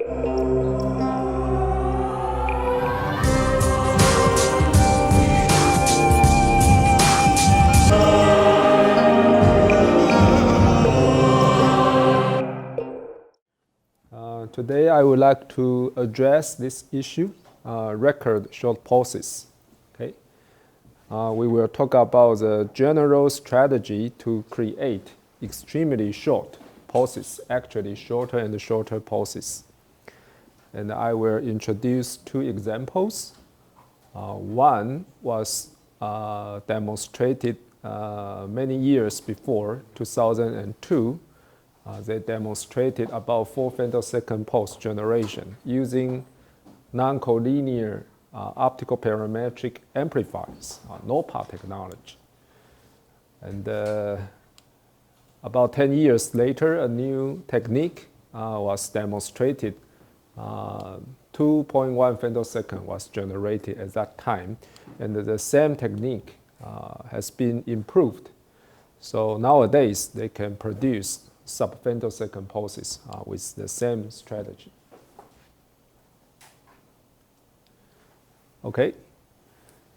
Today I would like to address this issue, record short pulses. Okay, we will talk about the general strategy to create extremely short pulses, actually shorter and shorter pulses. And I will introduce two examples. One was demonstrated many years before, 2002. They demonstrated about 4 femtosecond pulse generation using non-collinear optical parametric amplifiers, NOPA technology. And about 10 years later, a new technique was demonstrated. 2.1 femtosecond was generated at that time, and the same technique has been improved. So nowadays, they can produce sub-femtosecond pulses with the same strategy. Okay,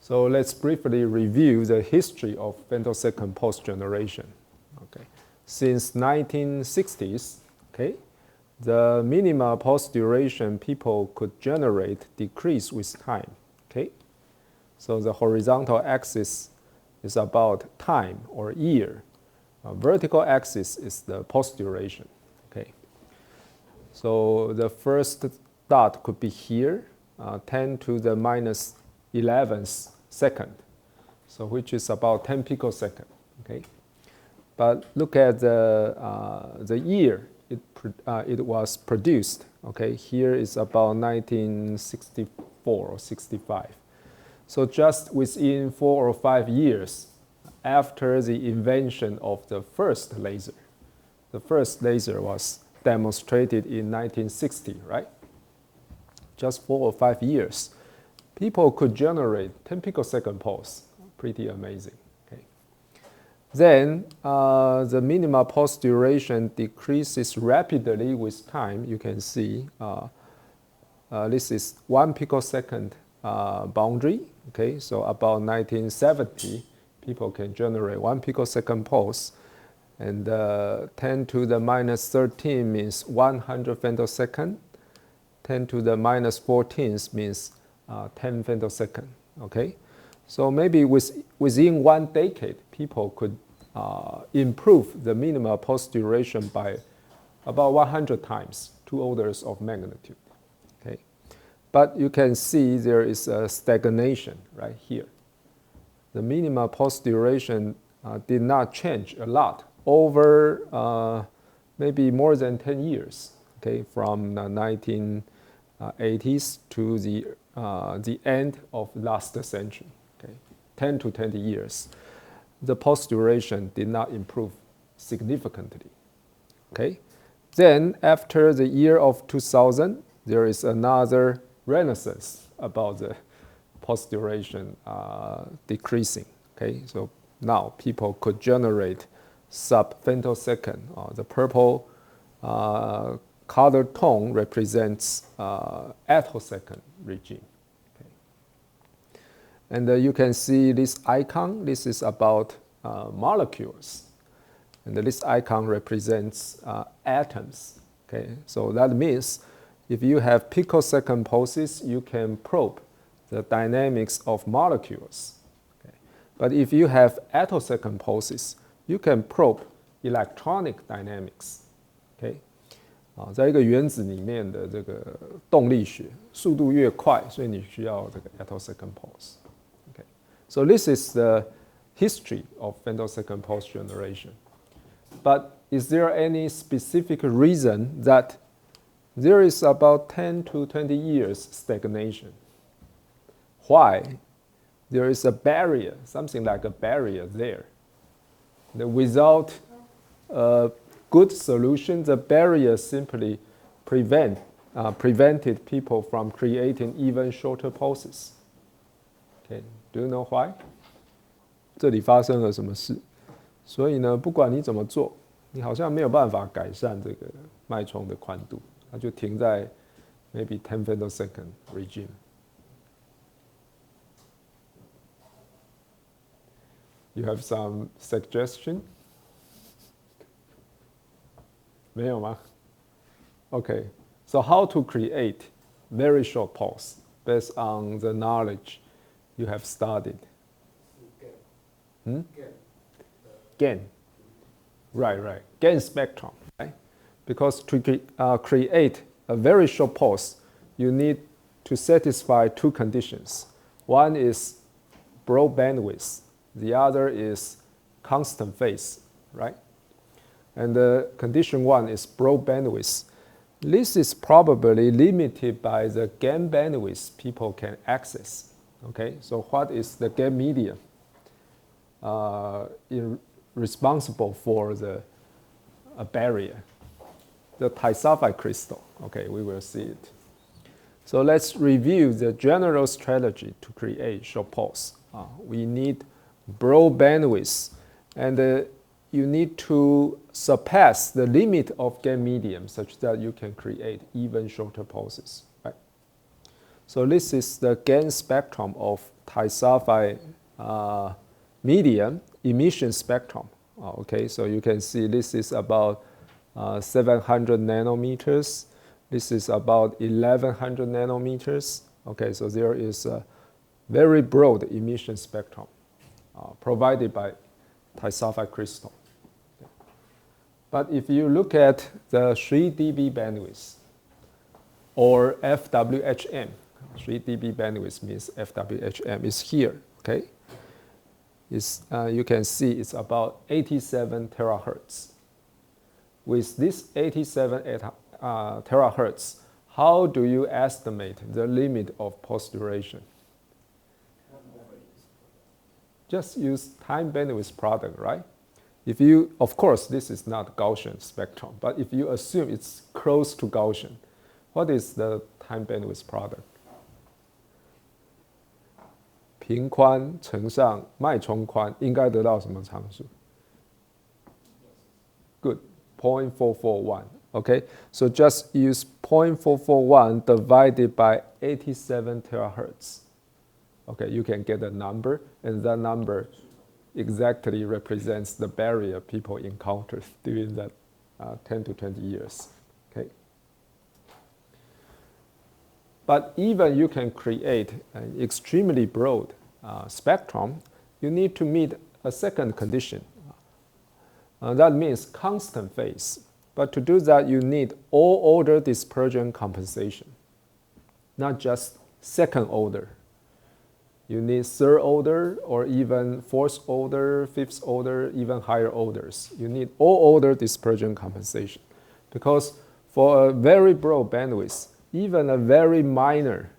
so let's briefly review the history of femtosecond pulse generation. Okay, since 1960s, okay, the minimum pulse duration people could generate decreased with time. Okay, so the horizontal axis is about time or year. Vertical axis is the pulse duration. Okay, so the first dot could be here, 10 to the minus 11th second, so which is about 10 picosecond. Okay, but look at the year it was produced. Okay, here is about 1964 or 65. So just within 4 or 5 years after the invention of the first laser. The first laser was demonstrated in 1960, right? Just 4 or 5 years. People could generate 10 picosecond pulse. Pretty amazing. Okay. Then the minimum pulse duration decreases rapidly with time. You can see this is 1 picosecond boundary. Okay, so about 1970, people can generate 1 picosecond pulse, and 10 to the minus 13 means 100 femtosecond. 10 to the minus 14 means 10 femtosecond. Okay, so maybe within 1 decade, people could improve the minimum pulse duration by about 100 times, 2 orders of magnitude. Okay, but you can see there is a stagnation right here. The minimum pulse duration did not change a lot over maybe more than 10 years, okay, from the 1980s to the end of last century, okay, 10 to 20 years. The pulse duration did not improve significantly, okay. Then after the year of 2000, there is another renaissance about the pulse duration decreasing. Okay, so now people could generate sub-femtosecond. The purple color tone represents attosecond regime. Okay. And you can see this icon. This is about molecules, and this icon represents atoms. Okay, so that means if you have picosecond pulses, you can probe the dynamics of molecules. Okay. But if you have attosecond pulses, you can probe electronic dynamics. Okay. 在一个原子里面的这个动力学，速度越快，所以你需要这个 attosecond pulse. Okay. So this is the history of femtosecond pulse generation. But is there any specific reason that there is about 10 to 20 years stagnation? Why? There is a barrier, something like a barrier there. Without a good solution, the barrier simply prevented people from creating even shorter pulses. Okay, do you know why? 这里发生了什么事？所以呢，不管你怎么做，你好像没有办法改善这个脉冲的宽度，它就停在 maybe 10 femtosecond regime. You have some suggestion? 没有吗? Okay, so how to create very short pulse based on the knowledge you have studied? Gain. Right. Gain spectrum, right? Because to create a very short pulse, you need to satisfy two conditions. One is broad bandwidth. The other is constant phase, right? And the condition one is broad bandwidth. This is probably limited by the gain bandwidth people can access. Okay, so what is the gain medium responsible for the barrier? The disulfide crystal. Okay, we will see it. So let's review the general strategy to create short pulse. We need broad bandwidth, and you need to surpass the limit of gain medium such that you can create even shorter pulses. Right? So this is the gain spectrum of disulfide medium emission spectrum. Okay, so you can see this is about 700 nanometers. This is about 1100 nanometers. Okay, so there is a very broad emission spectrum provided by disulfide crystal. But if you look at the 3 dB bandwidth or FWHM, 3 dB bandwidth means FWHM is here. Okay, you can see it's about 87 terahertz. With this 87 terahertz, how do you estimate the limit of pulse duration? Just use time bandwidth product, right? If you, of course, this is not Gaussian spectrum, but if you assume it's close to Gaussian, what is the time bandwidth product? 频宽乘上脉冲宽应该得到什么常数? Good, 0.441. Okay, so just use 0.441 divided by 87 terahertz. Okay, you can get a number, and that number exactly represents the barrier people encountered during that 10 to 20 years. Okay, but even you can create an extremely broad spectrum, you need to meet a second condition. That means constant phase. But to do that, you need all order dispersion compensation, not just second order. You need third order or even fourth order, fifth order, even higher orders. You need all order dispersion compensation. Because for a very broad bandwidth, even a very minor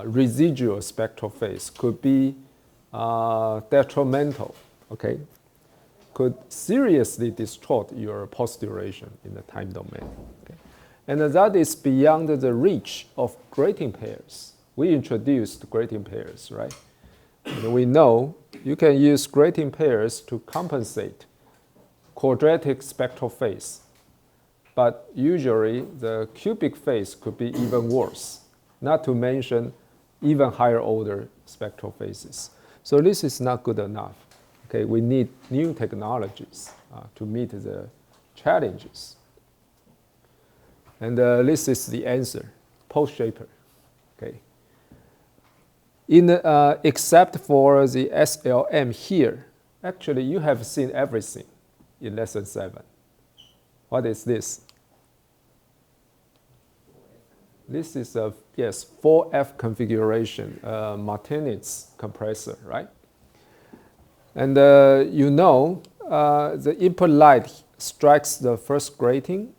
residual spectral phase could be detrimental, okay? Could seriously distort your pulse duration in the time domain. Okay? And that is beyond the reach of grating pairs. We introduced grating pairs, right? And we know you can use grating pairs to compensate quadratic spectral phase. But usually the cubic phase could be even worse, not to mention even higher order spectral phases. So this is not good enough. Okay, we need new technologies to meet the challenges. And this is the answer, pulse shaper. Okay. Except for the SLM here, actually you have seen everything in lesson 7. What is this? This is a 4F configuration, Martinez compressor, right? And you know the input light strikes the first grating.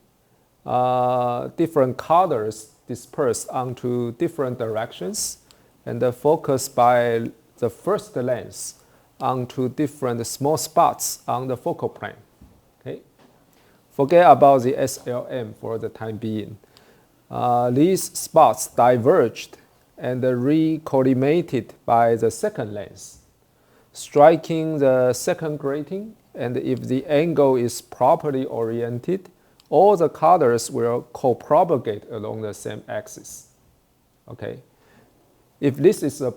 Different colors disperse onto different directions, and focus by the first lens onto different small spots on the focal plane. Okay? Forget about the SLM for the time being. These spots diverged and recollimated by the second lens, striking the second grating, and if the angle is properly oriented, all the colors will co-propagate along the same axis. Okay. If this is a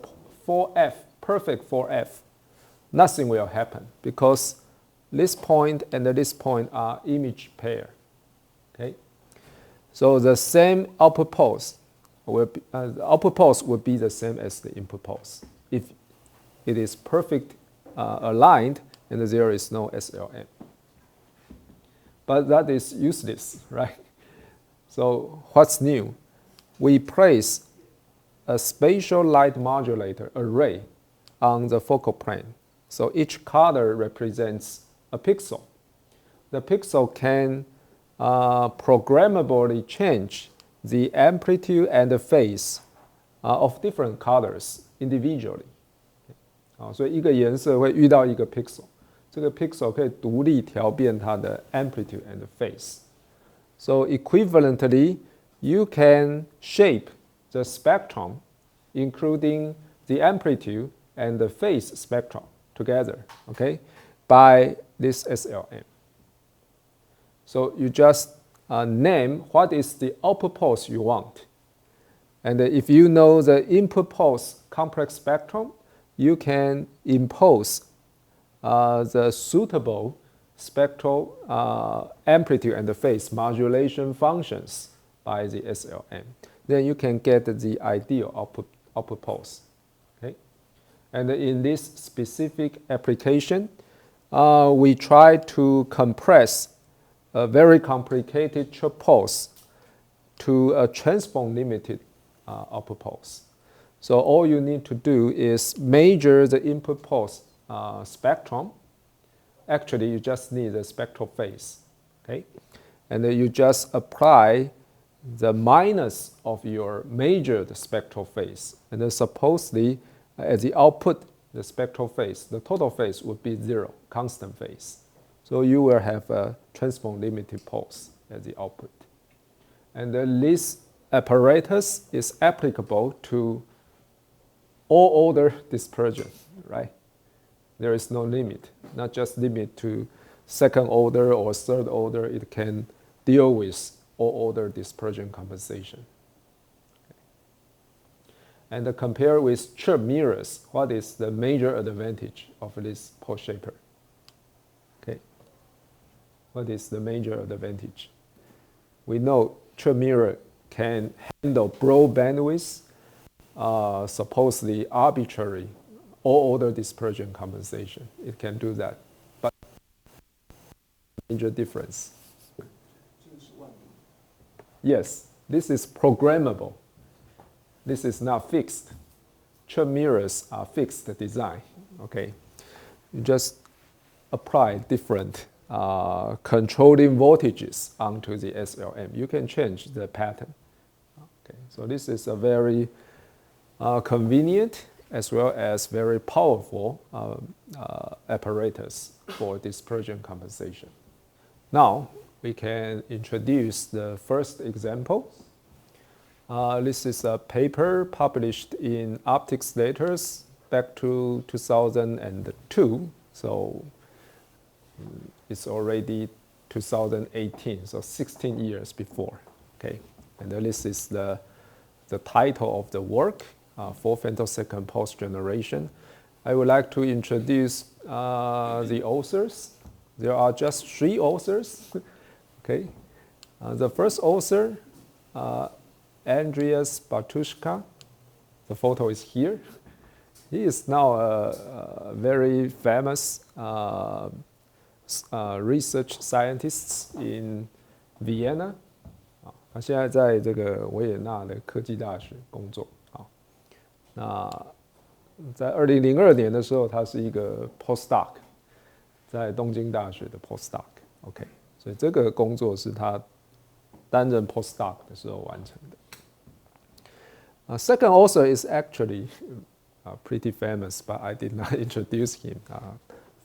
4F, perfect 4F, nothing will happen because this point and this point are image pair. Okay. So the same output pulse will be, the output pulse will be the same as the input pulse if it is perfect aligned and there is no SLM. But that is useless, right? So what's new? We place a spatial light modulator array on the focal plane. So each color represents a pixel. The pixel can programmably change the amplitude and the phase of different colors individually. 所以一个颜色会遇到一个 pixel， 这个 pixel 可以独立调变它的 amplitude and phase. So equivalently, you can shape the spectrum, including the amplitude and the phase spectrum together, okay, by this SLM. So you just name what is the output pulse you want. And if you know the input pulse complex spectrum, you can impose the suitable spectral amplitude and the phase modulation functions by the SLM. Then you can get the ideal output pulse. Okay? And in this specific application, we try to compress a very complicated chirp pulse to a transform limited output pulse. So all you need to do is measure the input pulse spectrum. Actually, you just need the spectral phase, okay? And then you just apply the minus of your measured spectral phase. And then supposedly, at the output, the spectral phase, the total phase would be 0, constant phase. So you will have a transform limited pulse at the output. And then this apparatus is applicable to all order dispersion, right? There is no limit, not just limit to second order or third order. It can deal with all order dispersion compensation. Okay. And compare with chirp mirrors, what is the major advantage of this pulse shaper? Okay. What is the major advantage? We know chirp mirror can handle broad bandwidth, supposedly arbitrary all order dispersion compensation. It can do that, but major difference. Yes, this is programmable. This is not fixed. Chirp mirrors are fixed design. Okay, you just apply different controlling voltages onto the SLM. You can change the pattern. Okay, so this is a very convenient as well as very powerful apparatus for dispersion compensation. Now we can introduce the first example. This is a paper published in Optics Letters back to 2002. So it's already 2018, so 16 years before. Okay, and this is the title of the work. 4 femtosecond pulse generation. I would like to introduce the authors. There are just 3 authors. Okay, the first author, Andreas Bartuszka. The photo is here. He is now a very famous research scientist in Vienna. 他现在在这个维也纳的科技大学工作。那在2002年的时候，他是一个 postdoc， 在东京大学的 postdoc。OK， 所以这个工作是他担任 postdoc 的时候完成的。Second author is actually pretty famous, but I did not introduce him.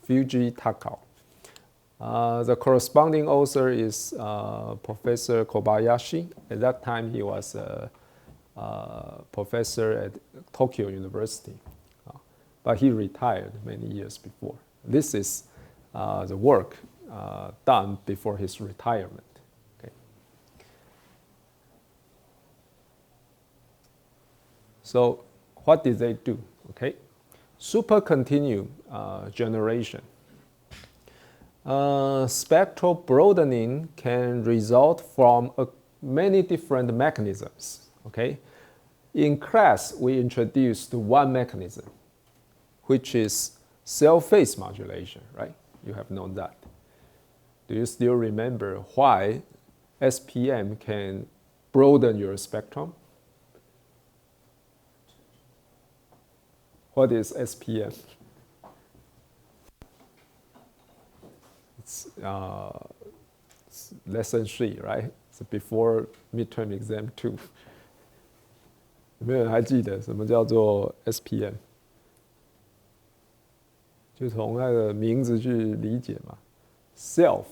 Fuji Takao. The corresponding author is Professor Kobayashi. At that time, he was a professor at Tokyo University, but he retired many years before. This is the work done before his retirement. So what did they do? Okay, supercontinuum generation. Spectral broadening can result from many different mechanisms. Okay, in class we introduced one mechanism, which is cell phase modulation. Right? You have known that. Do you still remember why SPM can broaden your spectrum? What is SPM? It's lesson 3, right? It's before midterm exam 2. 有没有人还记得什么叫做 SPM？ 就从那个名字去理解嘛。Self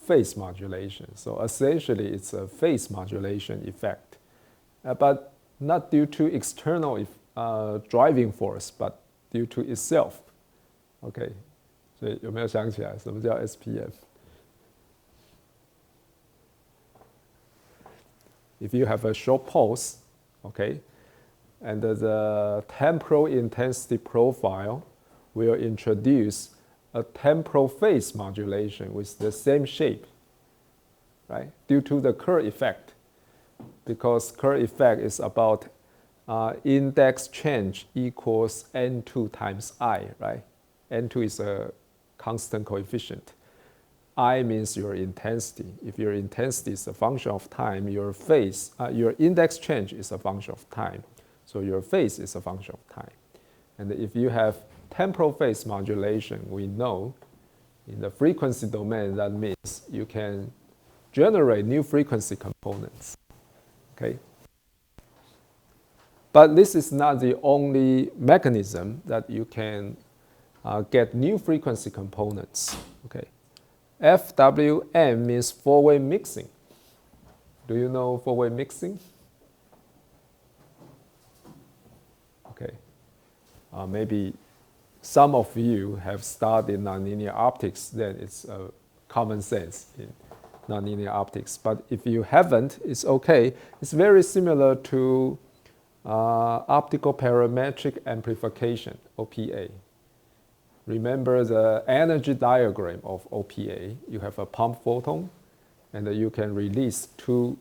phase modulation. So essentially, it's a phase modulation effect, but not due to external driving force, but due to itself. OK， 所以有没有想起来什么叫 SPM？ If you have a short pulse, OK, and the temporal intensity profile will introduce a temporal phase modulation with the same shape, right? Due to the Kerr effect, because Kerr effect is about index change equals n2 times I, right? n2 is a constant coefficient. I means your intensity. If your intensity is a function of time, your phase, your index change is a function of time. So your phase is a function of time. And if you have temporal phase modulation, we know in the frequency domain, that means you can generate new frequency components. Okay? But this is not the only mechanism that you can get new frequency components. Okay? FWM means four-way mixing. Do you know four-way mixing? Okay. Maybe some of you have studied nonlinear optics, then it's common sense in nonlinear optics. But if you haven't, it's okay. It's very similar to optical parametric amplification, OPA. Remember the energy diagram of OPA. You have a pump photon, and you can release two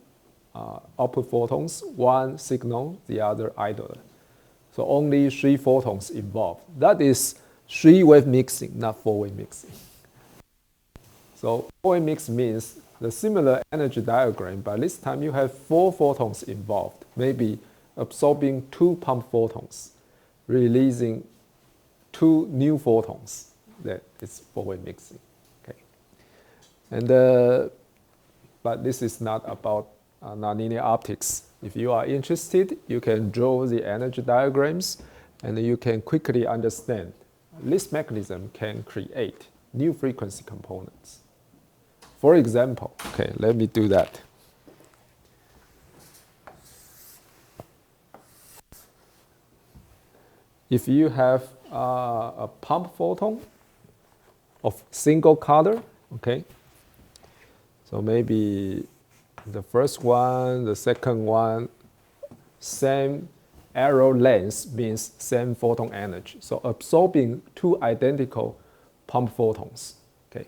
output photons, one signal, the other idler. So only 3 photons involved. That is 3-wave mixing, not 4-way mixing. So 4-way mix means the similar energy diagram, but this time you have 4 photons involved, maybe absorbing 2 pump photons, releasing 2 new photons. That is 4-way mixing. Okay. And but this is not about nonlinear optics. If you are interested, you can draw the energy diagrams and you can quickly understand this mechanism can create new frequency components. For example, okay, let me do that. If you have a pump photon of single color, okay, so maybe the first one, the second one, same arrow length means same photon energy. So absorbing 2 identical pump photons. Okay,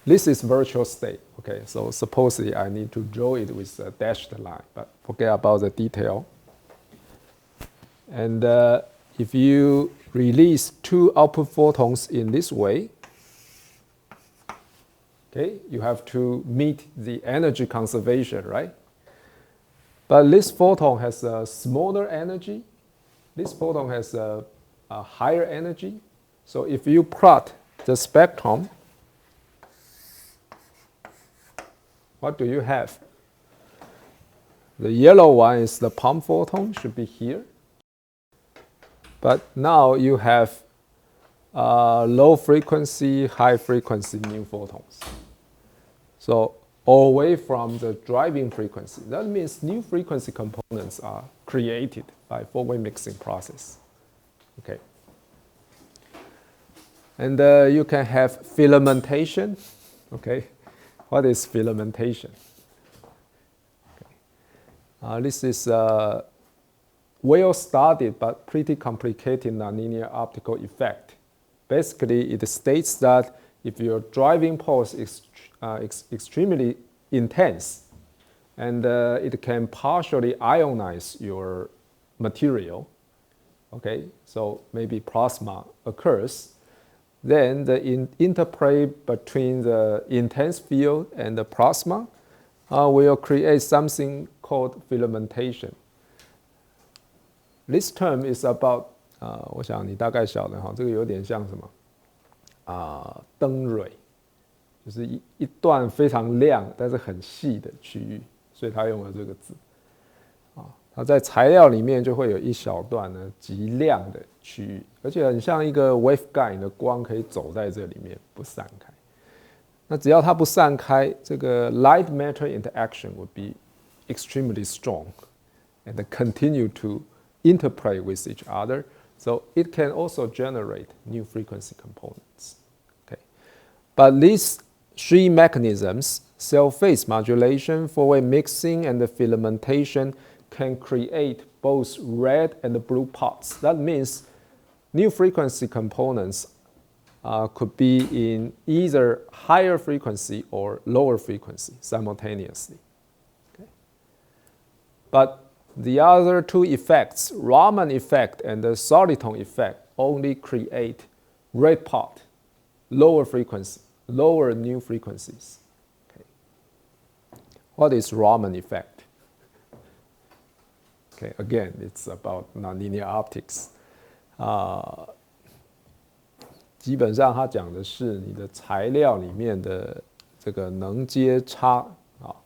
this is virtual state. Okay, so supposedly I need to draw it with a dashed line, but forget about the detail. And if you release 2 output photons in this way, okay, you have to meet the energy conservation, right? But this photon has a smaller energy. This photon has a higher energy. So if you plot the spectrum, what do you have? The yellow one is the pump photon, should be here. But now you have low frequency, high frequency new photons. So away from the driving frequency, that means new frequency components are created by 4-way mixing process. Okay. And you can have filamentation. Okay. What is filamentation? Okay. This is well-studied but pretty complicated nonlinear optical effect. Basically, it states that if your driving pulse is extremely intense, and it can partially ionize your material, okay, so maybe plasma occurs, then the interplay between the intense field and the plasma will create something called filamentation. This term is about 我想你大概晓得哈，这个有点像什么灯蕊，就是一段非常亮但是很细的区域，所以他用了这个字。它在材料里面就会有一小段呢极亮的区域，而且很像一个 waveguide， 你的光可以走在这里面不散开。那只要它不散开，这个 light matter interaction would be extremely strong and continue to interplay with each other. So it can also generate new frequency components. Okay. But these three mechanisms, cell phase modulation, four-way mixing, and the filamentation, can create both red and blue parts. That means new frequency components could be in either higher frequency or lower frequency simultaneously. Okay. But the other two effects, Raman effect and the solitone effect, only create red part, lower frequency, lower new frequencies. Okay. What is Raman effect? Okay, again, it's about nonlinear optics. 基本上它讲的是你的材料里面的这个能阶差啊，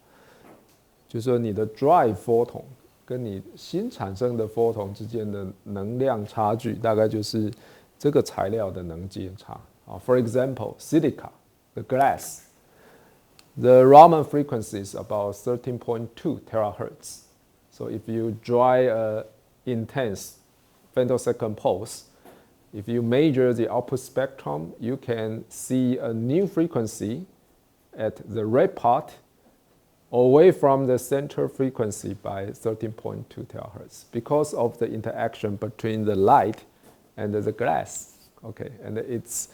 就是说你的 drive photon 跟你新产生的 photon 之间的能量差距，大概就是这个材料的能阶差啊。For example, silica, the glass, the Raman frequency is about 13.2 terahertz. So if you draw an intense femtosecond pulse, if you measure the output spectrum, you can see a new frequency at the red part away from the center frequency by 13.2 terahertz because of the interaction between the light and the glass. Okay, and it's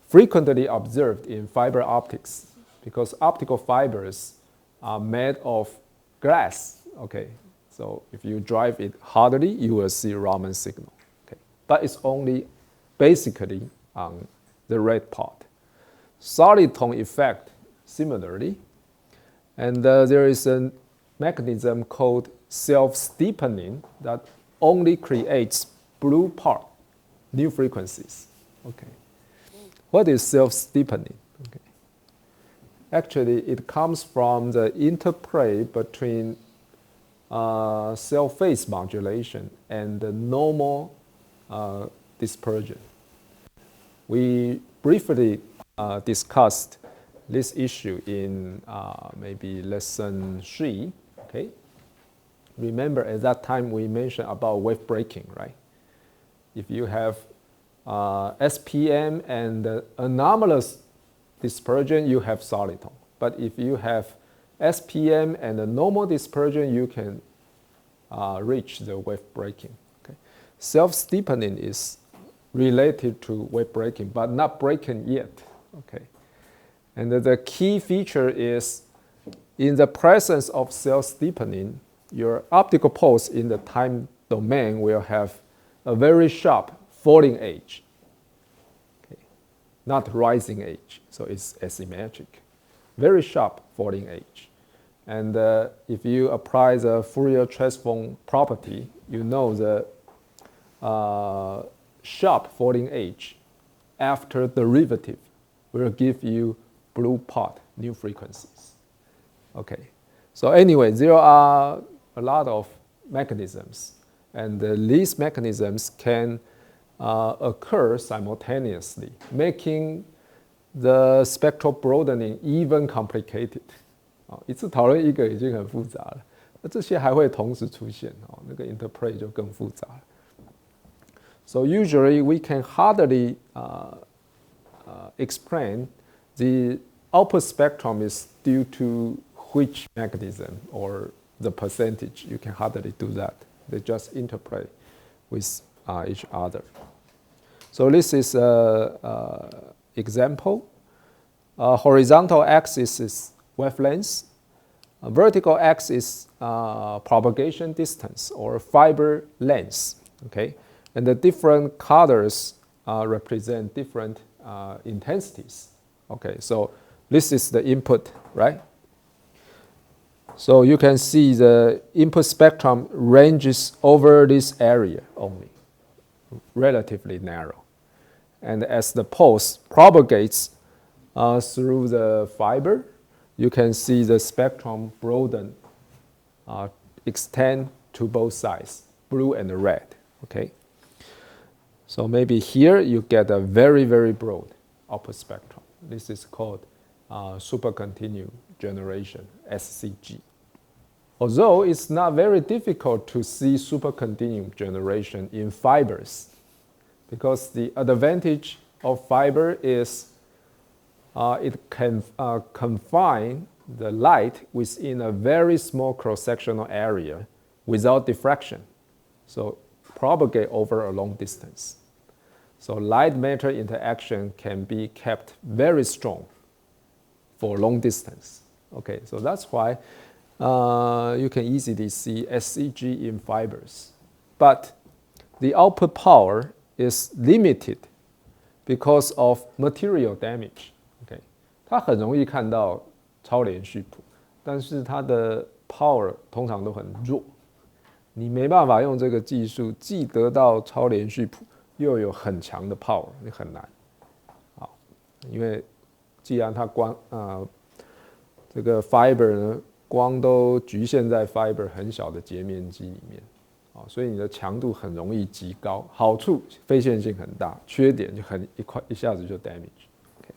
frequently observed in fiber optics because optical fibers are made of glass. Okay, so if you drive it hardly, you will see Raman signal. Okay, but it's only basically on the red part. Solitone effect, similarly, and there is a mechanism called self-steepening that only creates blue part, new frequencies. Okay, what is self-steepening? Okay, actually, it comes from the interplay between cell phase modulation and the normal dispersion. We briefly discussed this issue in maybe lesson 3. Okay, remember at that time we mentioned about wave breaking, right? If you have SPM and anomalous dispersion, you have solitone. But if you have SPM and the normal dispersion, you can reach the wave breaking. Okay. Self-steepening is related to wave breaking, but not breaking yet. Okay. And the key feature is in the presence of self-steepening, your optical pulse in the time domain will have a very sharp falling edge, okay, not rising edge, so it's asymmetric. Very sharp falling edge. And if you apply the Fourier transform property, you know the sharp falling edge after derivative will give you blue part, new frequencies. Okay, so anyway, there are a lot of mechanisms, and these mechanisms can occur simultaneously, making the spectral broadening even complicated. 一次讨论一个已经很复杂了，那这些还会同时出现，那个 interplay 就更复杂了。So usually we can hardly explain the output spectrum is due to which mechanism or the percentage. You can hardly do that. They just interplay with each other. So this is an example. Horizontal axis is wavelength. Vertical axis propagation distance or fiber length. Okay, and the different colors represent different intensities. Okay, so this is the input, right? So you can see the input spectrum ranges over this area only, relatively narrow. And as the pulse propagates through the fiber, you can see the spectrum broaden, extend to both sides, blue and red. Okay. So maybe here you get a very, very broad output spectrum. This is called supercontinuum generation, SCG. Although it's not very difficult to see supercontinuum generation in fibers, because the advantage of fiber is it can confine the light within a very small cross-sectional area without diffraction. So propagate over a long distance. So light-matter interaction can be kept very strong for long distance. Okay, so that's why you can easily see SCG in fibers. But the output power is limited because of material damage. Okay, 它很容易看到超连续谱，但是它的 power 通常都很弱，你没办法用这个技术既得到超连续谱，又有很强的 power， 你很难。好，因为既然它光这个 fiber 呢，光都局限在 fiber 很小的截面积里面，所以你的强度很容易极高。好处非线性很大，缺点就一下子就 damage。Okay.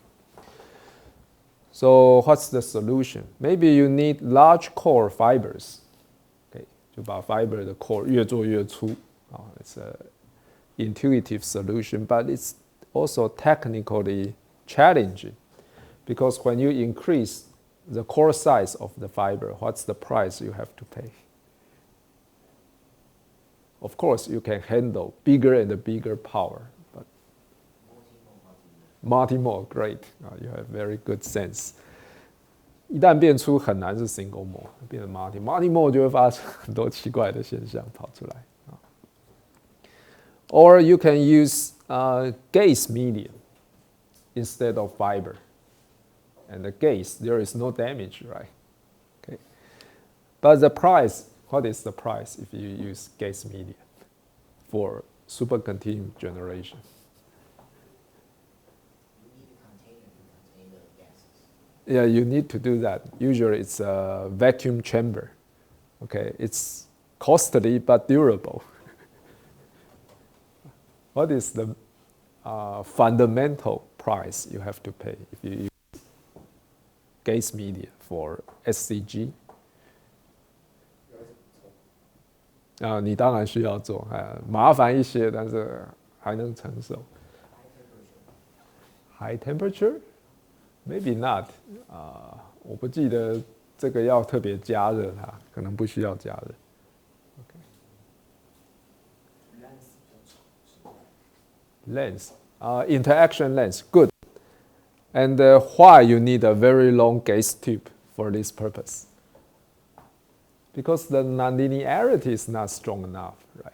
So what's the solution? Maybe you need large core fibers. Okay, 就把 fiber 的 core 越做越粗。It's a intuitive solution, but it's also technically challenging because when you increase the core size of the fiber, what's the price you have to pay? Of course, you can handle bigger and bigger power, but multi-mode, great. You have very good sense. 一旦变粗很难是 single mode， 变成 multi-mode 就会发生很多奇怪的现象跑出来。Or you can use gaze medium instead of fiber. And the gaze, there is no damage, right? Okay. But the price, what is the price if you use gaze medium for supercontinuum generation? You need a container to contain the gases. Yeah, you need to do that. Usually it's a vacuum chamber. Okay, it's costly but durable. What is the fundamental price you have to pay if you use gaze media for SCG? 你当然需要做，麻烦一些，但是还能承受。High temperature? Maybe not. 我不记得这个要特别加热它，可能不需要加热。Length, interaction length, good. And why you need a very long gaze tube for this purpose? Because the nonlinearity is not strong enough, right?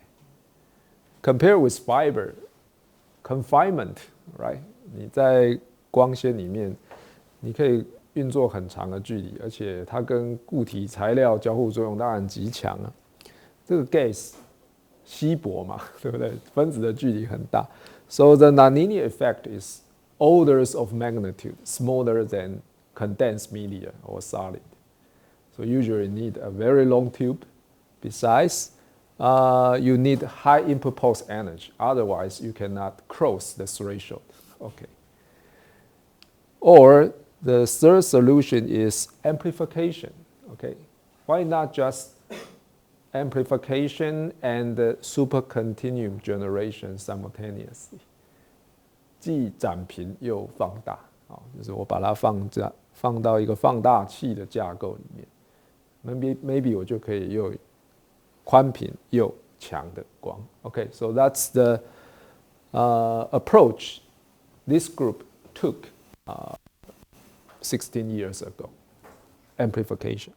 Compared with fiber, confinement, right? 你在光纤里面，你可以运作很长的距离，而且它跟固体材料交互作用当然极强啊。这个 gaze 稀薄嘛，对不对？分子的距离很大。So the nonlinear effect is orders of magnitude smaller than condensed media or solid. So usually you need a very long tube. Besides, you need high input pulse energy. Otherwise, you cannot cross the threshold. Okay. Or the third solution is amplification. Okay. Why not just amplification and supercontinuum generation simultaneously? 既展频又放大，就是我把它放到一个放大器的架构里面 ，maybe 我就可以又宽频又强的光。Okay, so that's the approach this group took 16 years ago, amplification.